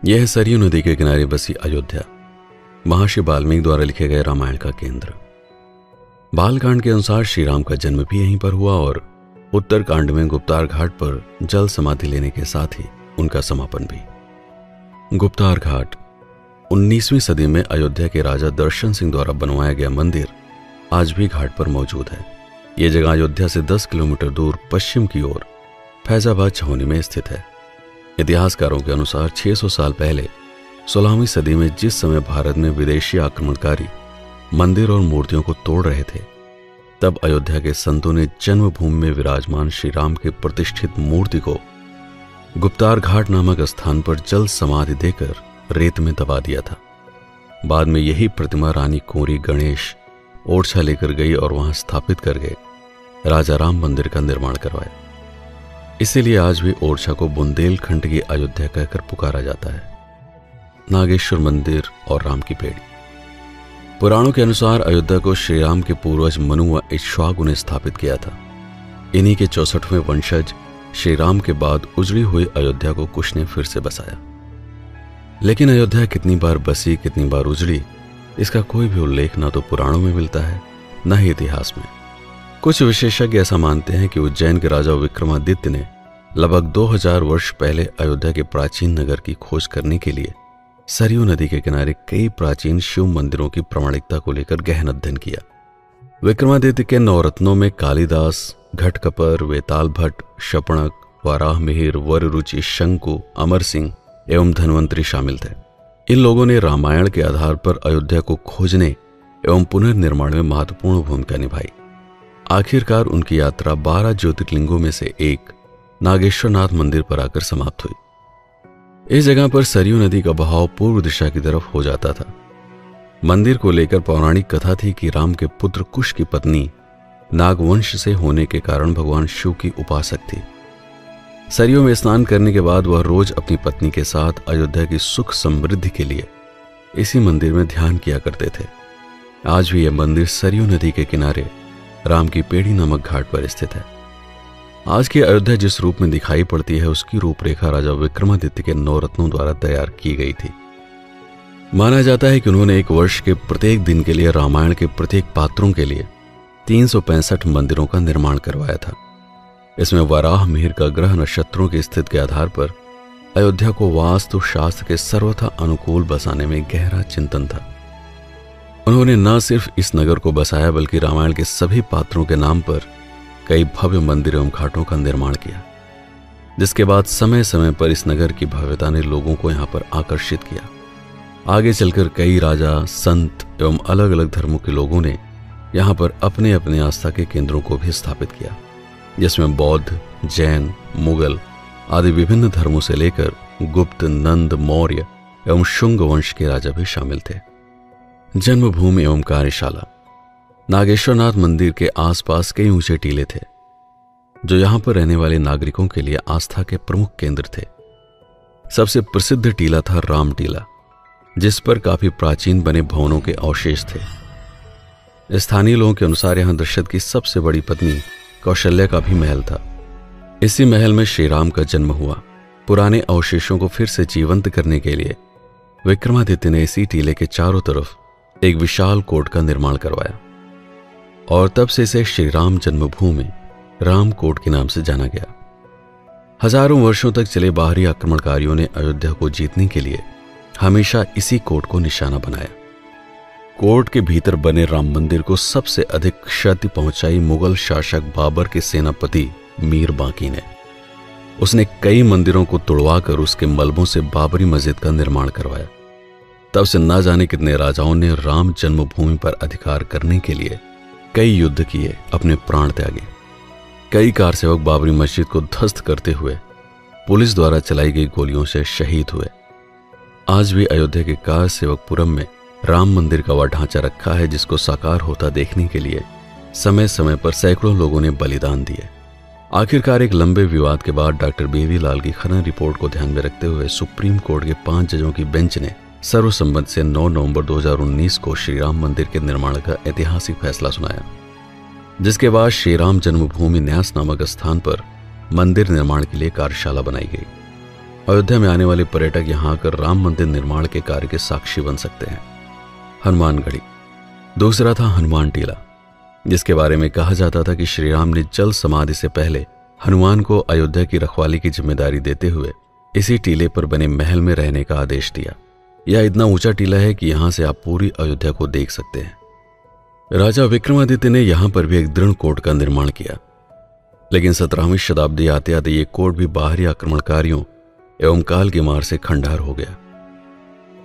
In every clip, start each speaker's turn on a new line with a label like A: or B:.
A: यह है सरयू नदी के किनारे बसी अयोध्या, महर्षि वाल्मीकि द्वारा लिखे गए रामायण का केंद्र। बालकांड के अनुसार श्री राम का जन्म भी यहीं पर हुआ और उत्तरकांड में गुप्तार घाट पर जल समाधि लेने के साथ ही उनका समापन भी। गुप्तार घाट 19वीं सदी में अयोध्या के राजा दर्शन सिंह द्वारा बनवाया गया मंदिर आज भी घाट पर मौजूद है। यह जगह अयोध्या से 10 किलोमीटर दूर पश्चिम की ओर फैजाबाद छावनी में स्थित है। इतिहासकारों के अनुसार 600 साल पहले 16वीं सदी में जिस समय भारत में विदेशी आक्रमणकारी मंदिर और मूर्तियों को तोड़ रहे थे, तब अयोध्या के संतों ने जन्मभूमि में विराजमान श्री राम के प्रतिष्ठित मूर्ति को गुप्तार घाट नामक स्थान पर जल समाधि देकर रेत में दबा दिया था। बाद में यही प्रतिमा रानी कुंवरी गणेश ओरछा लेकर गई और वहां स्थापित कर गए राजा राम मंदिर का निर्माण करवाया। इसीलिए आज भी ओरछा को बुंदेलखंड की अयोध्या कहकर पुकारा जाता है। नागेश्वर मंदिर और राम की पेड़ी। पुराणों के अनुसार अयोध्या को श्री राम के पूर्वज मनु व इक्ष्वाकु ने स्थापित किया था। इन्हीं के 64वें वंशज श्री राम के बाद उजड़ी हुई अयोध्या को कुश ने फिर से बसाया। लेकिन अयोध्या कितनी बार बसी, कितनी बार उजड़ी, इसका कोई भी उल्लेख ना तो पुराणों में मिलता है न ही इतिहास में। कुछ विशेषज्ञ ऐसा मानते हैं कि उज्जैन के राजा विक्रमादित्य ने लगभग 2000 वर्ष पहले अयोध्या के प्राचीन नगर की खोज करने के लिए सरयू नदी के किनारे कई प्राचीन शिव मंदिरों की प्रामाणिकता को लेकर गहन अध्ययन किया। विक्रमादित्य के नवरत्नों में कालिदास, घटकपर, वेताल भट्ट, शपणक, वाराह मिहिर, वररुचि, शंकु, अमर सिंह एवं धन्वंतरी शामिल थे। इन लोगों ने रामायण के आधार पर अयोध्या को खोजने एवं पुनर्निर्माण में महत्वपूर्ण भूमिका निभाई। आखिरकार उनकी यात्रा 12 ज्योतिर्लिंगों में से एक नागेश्वरनाथ मंदिर पर आकर समाप्त हुई। इस जगह पर सरयू नदी का बहाव पूर्व दिशा की तरफ हो जाता था। मंदिर को लेकर पौराणिक कथा थी कि राम के पुत्र कुश की पत्नी नागवंश से होने के कारण भगवान शिव की उपासक थी। सरयू में स्नान करने के बाद वह रोज अपनी पत्नी के साथ अयोध्या की सुख समृद्धि के लिए इसी मंदिर में ध्यान किया करते थे। आज भी यह मंदिर सरयू नदी के किनारे राम की पेड़ी नामक घाट पर स्थित है। आज की अयोध्या जिस रूप में दिखाई पड़ती है, उसकी रूपरेखा राजा विक्रमादित्य के नवरत्नों द्वारा तैयार की गई थी। माना जाता है कि उन्होंने एक वर्ष के प्रत्येक दिन के लिए रामायण के प्रत्येक पात्रों के लिए 365 मंदिरों का निर्माण करवाया था। इसमें वराह मिहिर का ग्रह नक्षत्रों की स्थिति के आधार पर अयोध्या को वास्तु शास्त्र के सर्वथा अनुकूल बसाने में गहरा चिंतन था। उन्होंने न सिर्फ इस नगर को बसाया बल्कि रामायण के सभी पात्रों के नाम पर कई भव्य मंदिर एवं घाटों का निर्माण किया, जिसके बाद समय समय पर इस नगर की भव्यता ने लोगों को यहां पर आकर्षित किया। आगे चलकर कई राजा, संत एवं अलग अलग धर्मों के लोगों ने यहां पर अपने अपने आस्था के केंद्रों को भी स्थापित किया, जिसमें बौद्ध, जैन, मुगल आदि विभिन्न धर्मों से लेकर गुप्त, नंद, मौर्य एवं शुंग वंश के राजा भी शामिल थे। जन्मभूमि एवं कार्यशाला। नागेश्वरनाथ मंदिर के आसपास कई ऊंचे टीले थे, जो यहां पर रहने वाले नागरिकों के लिए आस्था के प्रमुख केंद्र थे। सबसे प्रसिद्ध टीला था राम टीला, जिस पर काफी प्राचीन बने भवनों के अवशेष थे। स्थानीय लोगों के अनुसार यहां दशरथ की सबसे बड़ी पत्नी कौशल्या का भी महल था। इसी महल में श्री राम का जन्म हुआ। पुराने अवशेषों को फिर से जीवंत करने के लिए विक्रमादित्य ने इसी टीले के चारों तरफ एक विशाल कोट का निर्माण करवाया और तब से इसे श्री राम जन्मभूमि राम कोट के नाम से जाना गया। हजारों वर्षों तक चले बाहरी आक्रमणकारियों ने अयोध्या को जीतने के लिए हमेशा इसी कोट को निशाना बनाया। कोट के भीतर बने राम मंदिर को सबसे अधिक क्षति पहुंचाई मुगल शासक बाबर के सेनापति मीर बांकी ने। उसने कई मंदिरों को तुड़वाकर उसके मलबों से बाबरी मस्जिद का निर्माण करवाया। तब से ना जाने कितने राजाओं ने राम जन्मभूमि पर अधिकार करने के लिए कई युद्ध किए, अपने प्राण त्यागे। कई कारसेवक बाबरी मस्जिद को ध्वस्त करते हुए पुलिस द्वारा चलाई गई गोलियों से शहीद हुए। आज भी अयोध्या के कारसेवकपुरम में राम मंदिर का वह ढांचा रखा है, जिसको साकार होता देखने के लिए समय समय पर सैकड़ों लोगों ने बलिदान दिए। आखिरकार एक लंबे विवाद के बाद डॉक्टर बेबीलाल की खनन रिपोर्ट को ध्यान में रखते हुए सुप्रीम कोर्ट के 5 जजों की बेंच ने सर्वसम्मति से 9 नवंबर 2019 को श्री राम मंदिर के निर्माण का ऐतिहासिक फैसला सुनाया, जिसके बाद श्री राम जन्मभूमि न्यास नामक स्थान पर मंदिर निर्माण के लिए कार्यशाला बनाई गई। अयोध्या में आने वाले पर्यटक यहां आकर राम मंदिर निर्माण के कार्य के साक्षी बन सकते हैं। हनुमानगढ़ी। दूसरा था हनुमान टीला, जिसके बारे में कहा जाता था कि श्री राम ने जल समाधि से पहले हनुमान को अयोध्या की रखवाली की जिम्मेदारी देते हुए इसी टीले पर बने महल में रहने का आदेश दिया। यह इतना ऊंचा टीला है कि यहां से आप पूरी अयोध्या को देख सकते हैं। राजा विक्रमादित्य ने यहां पर भी एक दृढ़ कोट का निर्माण किया, लेकिन 17वीं शताब्दी आते आते ये कोट भी बाहरी आक्रमणकारियों एवं काल की मार से खंडार हो गया।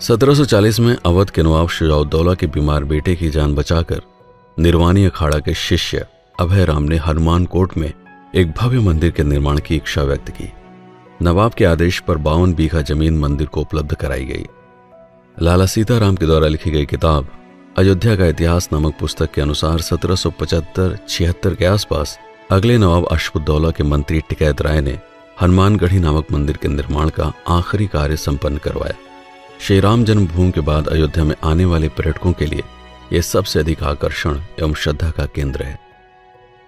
A: 1740 में अवध के नवाब शुजाउद्दौला के बीमार बेटे की जान बचाकर निर्वाणी अखाड़ा के शिष्य अभय राम ने हनुमान कोट में एक भव्य मंदिर के निर्माण की इच्छा व्यक्त की। नवाब के आदेश पर 52 बीघा जमीन मंदिर को उपलब्ध कराई गई। लाला सीताराम के द्वारा लिखी गई किताब अयोध्या का इतिहास नामक पुस्तक के अनुसार 1775-76 के आसपास अगले नवाब अशफुद्दौला के मंत्री टिकैत राय ने हनुमानगढ़ी नामक मंदिर के निर्माण का आखिरी कार्य संपन्न करवाया। श्री राम जन्मभूमि के बाद अयोध्या में आने वाले पर्यटकों के लिए यह सबसे अधिक आकर्षण एवं श्रद्धा का केंद्र है।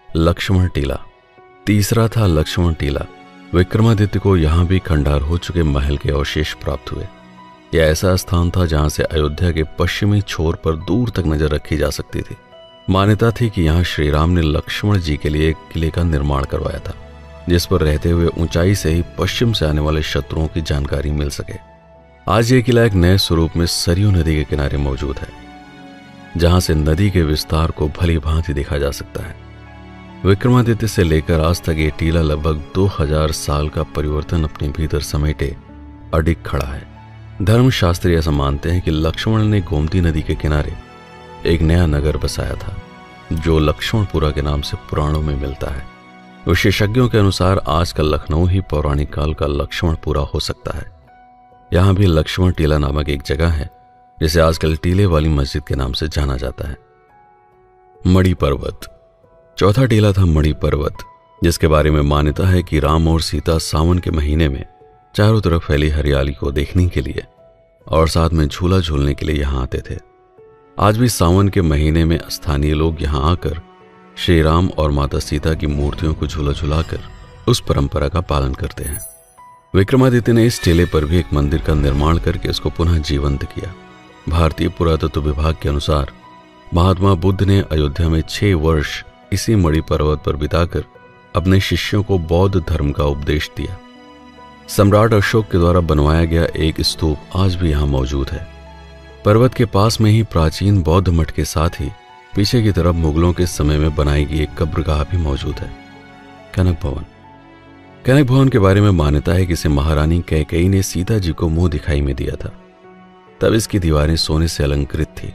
A: लक्ष्मण टीला। तीसरा था लक्ष्मण टीला। विक्रमादित्य को यहां भी खंडार हो चुके महल के अवशेष प्राप्त हुए। यह ऐसा स्थान था जहां से अयोध्या के पश्चिमी छोर पर दूर तक नजर रखी जा सकती थी। मान्यता थी कि यहां श्री राम ने लक्ष्मण जी के लिए एक किले का निर्माण करवाया था, जिस पर रहते हुए ऊंचाई से ही पश्चिम से आने वाले शत्रुओं की जानकारी मिल सके। आज यह किला एक नए स्वरूप में सरयू नदी के किनारे मौजूद है, जहां से नदी के विस्तार को भली भांति देखा जा सकता है। विक्रमादित्य से लेकर आज तक ये टीला लगभग 2000 साल का परिवर्तन अपने भीतर समेटे अडिग खड़ा है। धर्मशास्त्री ऐसा मानते हैं कि लक्ष्मण ने गोमती नदी के किनारे एक नया नगर बसाया था, जो लक्ष्मणपुरा के नाम से पुराणों में मिलता है। विशेषज्ञों के अनुसार आज का लखनऊ ही पौराणिक काल का लक्ष्मणपुरा हो सकता है। यहां भी लक्ष्मण टीला नामक एक जगह है, जिसे आजकल टीले वाली मस्जिद के नाम से जाना जाता है। मणि पर्वत। चौथा टीला था मणि पर्वत, जिसके बारे में मान्यता है कि राम और सीता सावन के महीने में चारों तरफ फैली हरियाली को देखने के लिए और साथ में झूला झूलने के लिए यहां आते थे। आज भी सावन के महीने में स्थानीय लोग यहां आकर श्री राम और माता सीता की मूर्तियों को झूला झुलाकर उस परंपरा का पालन करते हैं। विक्रमादित्य ने इस टीले पर भी एक मंदिर का निर्माण करके इसको पुनः जीवंत किया। भारतीय पुरातत्व विभाग के अनुसार महात्मा बुद्ध ने अयोध्या में 6 वर्ष इसी मणि पर्वत पर बिताकर अपने शिष्यों को बौद्ध धर्म का उपदेश दिया। सम्राट अशोक के द्वारा बनवाया गया एक स्तूप आज भी यहां मौजूद है। पर्वत के पास में ही प्राचीन बौद्ध मठ के साथ ही पीछे की तरफ मुगलों के समय में बनाई गई एक कब्रगाह भी मौजूद है। कनक भवन। कनक भवन के बारे में मान्यता है कि इसे महारानी कैकेयी ने सीता जी को मुंह दिखाई में दिया था। तब इसकी दीवारें सोने से अलंकृत थी।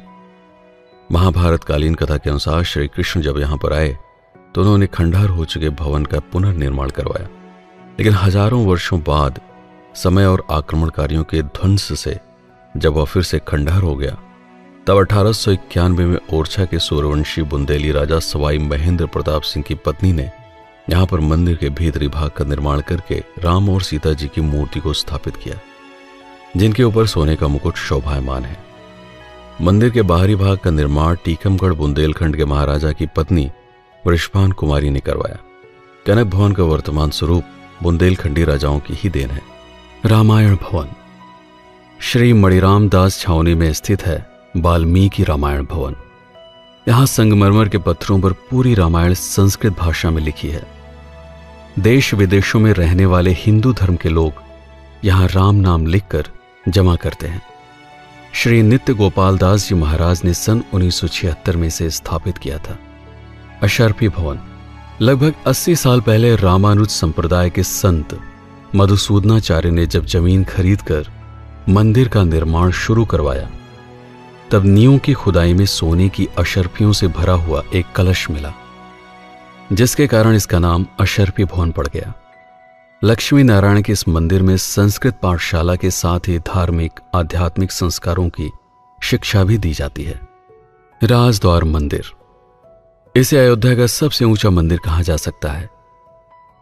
A: महाभारत कालीन कथा के अनुसार श्री कृष्ण जब यहां पर आए तो उन्होंने खंडार हो चुके भवन का पुनर्निर्माण करवाया, लेकिन हजारों वर्षों बाद समय और आक्रमणकारियों के ध्वंस से जब वह फिर से खंडार हो गया, तब 1891 में ओरछा के सूर्यवंशी बुंदेली राजा सवाई महेंद्र प्रताप सिंह की पत्नी ने यहां पर मंदिर के भीतरी भाग का निर्माण करके राम और सीता जी की मूर्ति को स्थापित किया, जिनके ऊपर सोने का मुकुट शोभायमान है। मंदिर के बाहरी भाग का निर्माण टीकमगढ़ बुंदेलखंड के महाराजा की पत्नी वृषभान कुमारी ने करवाया। कनक भवन का वर्तमान स्वरूप बुंदेलखंडी राजाओं की ही देन है। रामायण भवन। श्री मणिराम दास छावनी में स्थित है वाल्मीकि रामायण भवन। यहां संगमरमर के पत्थरों पर पूरी रामायण संस्कृत भाषा में लिखी है। देश विदेशों में रहने वाले हिंदू धर्म के लोग यहां राम नाम लिखकर जमा करते हैं। श्री नित्य गोपाल दास जी महाराज ने सन 1976 में इसे स्थापित किया था। अशर्फी भवन। लगभग 80 साल पहले रामानुज संप्रदाय के संत मधुसूदनाचार्य ने जब जमीन खरीदकर मंदिर का निर्माण शुरू करवाया, तब नींव की खुदाई में सोने की अशर्फियों से भरा हुआ एक कलश मिला, जिसके कारण इसका नाम अशर्फी भवन पड़ गया। लक्ष्मी नारायण के इस मंदिर में संस्कृत पाठशाला के साथ ही धार्मिक आध्यात्मिक संस्कारों की शिक्षा भी दी जाती है। राजद्वार मंदिर। इसे अयोध्या का सबसे ऊंचा मंदिर कहा जा सकता है।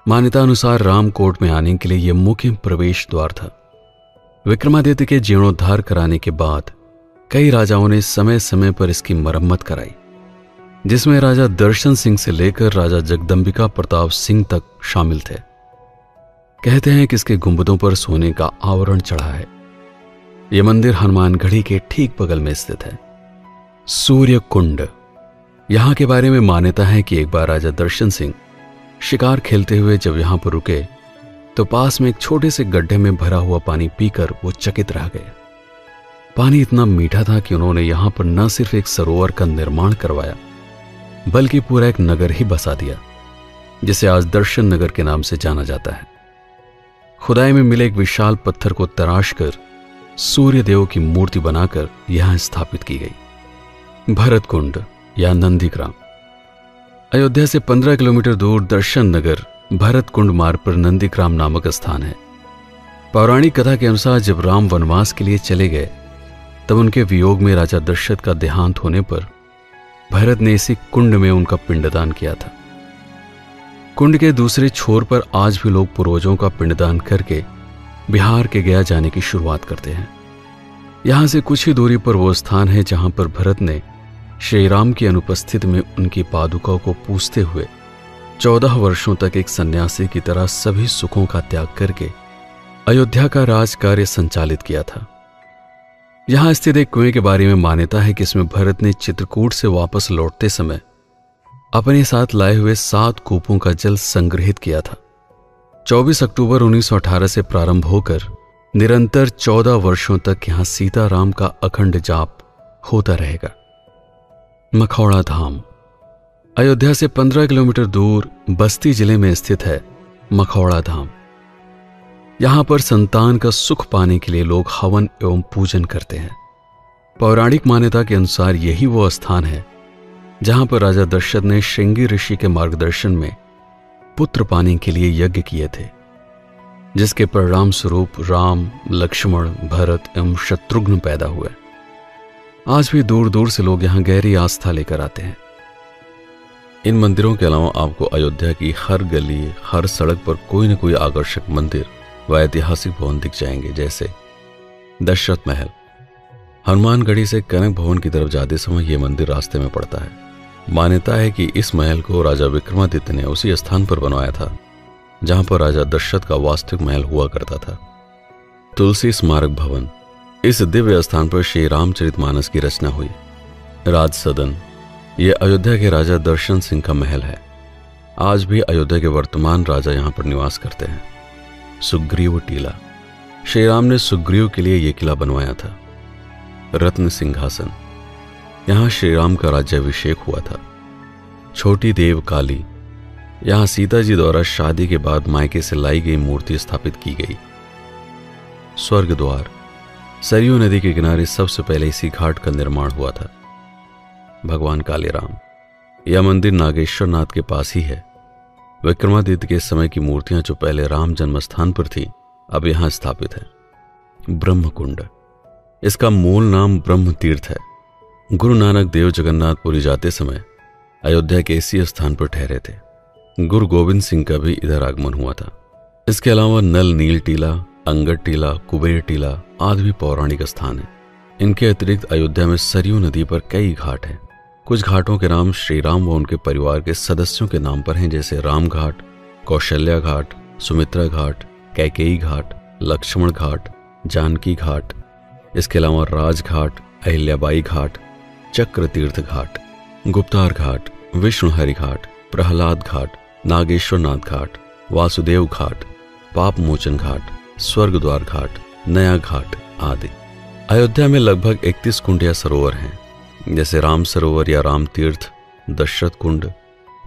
A: मान्यता अनुसार रामकोट में आने के लिए यह मुख्य प्रवेश द्वार था। विक्रमादित्य के जीर्णोद्धार कराने के बाद कई राजाओं ने समय समय पर इसकी मरम्मत कराई, जिसमें राजा दर्शन सिंह से लेकर राजा जगदंबिका प्रताप सिंह तक शामिल थे। कहते हैं कि इसके गुंबदों पर सोने का आवरण चढ़ा है। यह मंदिर हनुमानगढ़ी के ठीक बगल में स्थित है। सूर्य कुंड। यहां के बारे में मान्यता है कि एक बार राजा दर्शन सिंह शिकार खेलते हुए जब यहां पर रुके तो पास में एक छोटे से गड्ढे में भरा हुआ पानी पीकर वो चकित रह गए। पानी इतना मीठा था कि उन्होंने यहां पर न सिर्फ एक सरोवर का निर्माण करवाया बल्कि पूरा एक नगर ही बसा दिया, जिसे आज दर्शन नगर के नाम से जाना जाता है। खुदाई में मिले एक विशाल पत्थर को तराश कर सूर्य देव की मूर्ति बनाकर यहां स्थापित की गई। भरत कुंड या नंदीग्राम। अयोध्या से 15 किलोमीटर दूर दर्शन नगर भरत कुंड मार्ग पर नंदीग्राम नामक स्थान है। पौराणिक कथा के अनुसार जब राम वनवास के लिए चले गए तब उनके वियोग में राजा दशरथ का देहांत होने पर भरत ने इसी कुंड में उनका पिंडदान किया था। कुंड के दूसरे छोर पर आज भी लोग पूर्वजों का पिंडदान करके बिहार के गया जाने की शुरुआत करते हैं। यहां से कुछ ही दूरी पर वो स्थान है जहां पर भरत ने श्री राम की अनुपस्थिति में उनकी पादुकाओं को पूजते हुए 14 वर्षों तक एक सन्यासी की तरह सभी सुखों का त्याग करके अयोध्या का राज कार्य संचालित किया था। यहां स्थित एक कुएं के बारे में मान्यता है कि इसमें भरत ने चित्रकूट से वापस लौटते समय अपने साथ लाए हुए 7 कूपों का जल संग्रहित किया था। 24 अक्टूबर 1918 से प्रारंभ होकर निरंतर 14 वर्षों तक यहां सीताराम का अखंड जाप होता रहेगा। मखौड़ा धाम। अयोध्या से 15 किलोमीटर दूर बस्ती जिले में स्थित है मखौड़ा धाम। यहां पर संतान का सुख पाने के लिए लोग हवन एवं पूजन करते हैं। पौराणिक मान्यता के अनुसार यही वो स्थान है जहां पर राजा दशरथ ने श्रृंगी ऋषि के मार्गदर्शन में पुत्र पाने के लिए यज्ञ किए थे, जिसके परिणाम स्वरूप राम, लक्ष्मण, भरत एवं शत्रुघ्न पैदा हुए। आज भी दूर दूर से लोग यहां गहरी आस्था लेकर आते हैं। इन मंदिरों के अलावा आपको अयोध्या की हर गली, हर सड़क पर कोई न कोई आकर्षक मंदिर व ऐतिहासिक भवन दिख जाएंगे, जैसे दशरथ महल। हनुमानगढ़ी से कनक भवन की तरफ जाते समय यह मंदिर रास्ते में पड़ता है। मान्यता है कि इस महल को राजा विक्रमादित्य ने उसी स्थान पर बनवाया था जहां पर राजा दशरथ का वास्तविक महल हुआ करता था। तुलसी स्मारक भवन। इस दिव्य स्थान पर श्री रामचरितमानस की रचना हुई। राज सदन। यह अयोध्या के राजा दर्शन सिंह का महल है। आज भी अयोध्या के वर्तमान राजा यहां पर निवास करते हैं। सुग्रीव टीला। श्री राम ने सुग्रीव के लिए यह किला बनवाया था। रत्न सिंहासन। यहां श्री राम का राज्याभिषेक हुआ था। छोटी देव काली। यहां सीता जी द्वारा शादी के बाद मायके से लाई गई मूर्ति स्थापित की गई। स्वर्ग द्वार। सरयू नदी के किनारे सबसे पहले इसी घाट का निर्माण हुआ था। भगवान कालीराम। यह मंदिर नागेश्वर नाथ के पास ही है। विक्रमादित्य के समय की मूर्तियां जो पहले राम जन्म स्थान पर थी अब यहां स्थापित है। ब्रह्म कुंड। इसका मूल नाम ब्रह्म तीर्थ है। गुरु नानक देव जगन्नाथपुरी जाते समय अयोध्या के इसी स्थान पर ठहरे थे। गुरु गोविंद सिंह का भी इधर आगमन हुआ था। इसके अलावा नल नील टीला, अंगद टीला, कुबेर टीला आदि भी पौराणिक स्थान है। इनके अतिरिक्त अयोध्या में सरयू नदी पर कई घाट हैं। कुछ घाटों के नाम श्री राम व उनके परिवार के सदस्यों के नाम पर हैं, जैसे राम घाट, कौशल्या घाट, सुमित्रा घाट, कैकेयी घाट, लक्ष्मण घाट, जानकी घाट। इसके अलावा राजघाट, अहिल्याबाई घाट, चक्र तीर्थ घाट, गुप्तार घाट, विष्णुहरि घाट, प्रहलाद घाट, नागेश्वर नाथ घाट, वासुदेव घाट, पाप मोचन घाट, स्वर्ग द्वार घाट, नया घाट आदि। अयोध्या में लगभग 31 कुंड या सरोवर हैं, जैसे राम सरोवर या राम तीर्थ, दशरथ कुंड,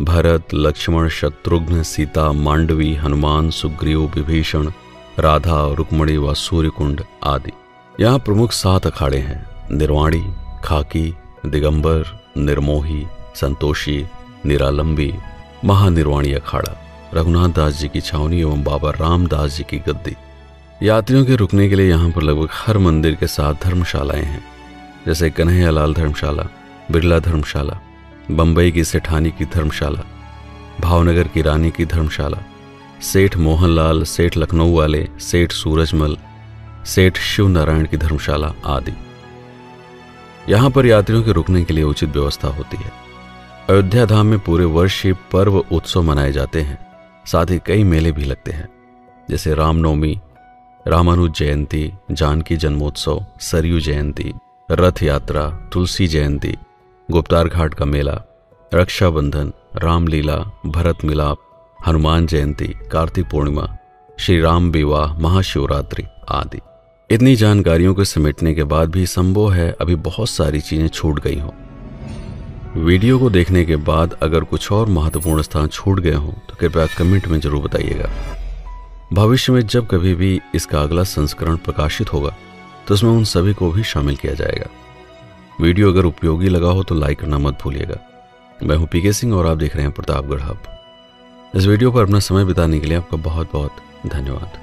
A: भरत, लक्ष्मण, शत्रुघ्न, सीता, मांडवी, हनुमान, सुग्रीव, विभीषण, राधा, रुक्मणी व सूर्य कुंड आदि। यहाँ प्रमुख 7 अखाड़े हैं: निर्वाणी, खाकी, दिगंबर, निर्मोही, संतोषी, निरालंबी, महानिर्वाणी अखाड़ा, रघुनाथ दास जी की छावनी एवं बाबा रामदास जी की गद्दी। यात्रियों के रुकने के लिए यहाँ पर लगभग हर मंदिर के साथ धर्मशालाएं हैं, जैसे कन्हैयालाल धर्मशाला, बिरला धर्मशाला, बंबई की सेठानी की धर्मशाला, भावनगर की रानी की धर्मशाला, सेठ मोहनलाल, सेठ लखनऊ वाले, सेठ सूरजमल, सेठ शिव नारायण की धर्मशाला आदि। यहाँ पर यात्रियों के रुकने के लिए उचित व्यवस्था होती है। अयोध्या धाम में पूरे वर्ष ही पर्व उत्सव मनाए जाते हैं, साथ ही कई मेले भी लगते हैं। जैसे रामनवमी, रामानुज जयंती, जानकी जन्मोत्सव, सरयू जयंती, रथ यात्रा, तुलसी जयंती, गुप्तार घाट का मेला, रक्षाबंधन, रामलीला, भरत मिलाप, हनुमान जयंती, कार्तिक पूर्णिमा, श्री राम विवाह, महाशिवरात्रि आदि। इतनी जानकारियों को समेटने के बाद भी संभव है अभी बहुत सारी चीजें छूट गई हों। वीडियो को देखने के बाद अगर कुछ और महत्वपूर्ण स्थान छूट गए हों तो कृपया कमेंट में जरूर बताइएगा। भविष्य में जब कभी भी इसका अगला संस्करण प्रकाशित होगा तो उसमें उन सभी को भी शामिल किया जाएगा। वीडियो अगर उपयोगी लगा हो तो लाइक करना मत भूलिएगा। मैं हूं पीके सिंह और आप देख रहे हैं प्रतापगढ़ हब। इस वीडियो पर अपना समय बिताने के लिए आपका बहुत बहुत धन्यवाद।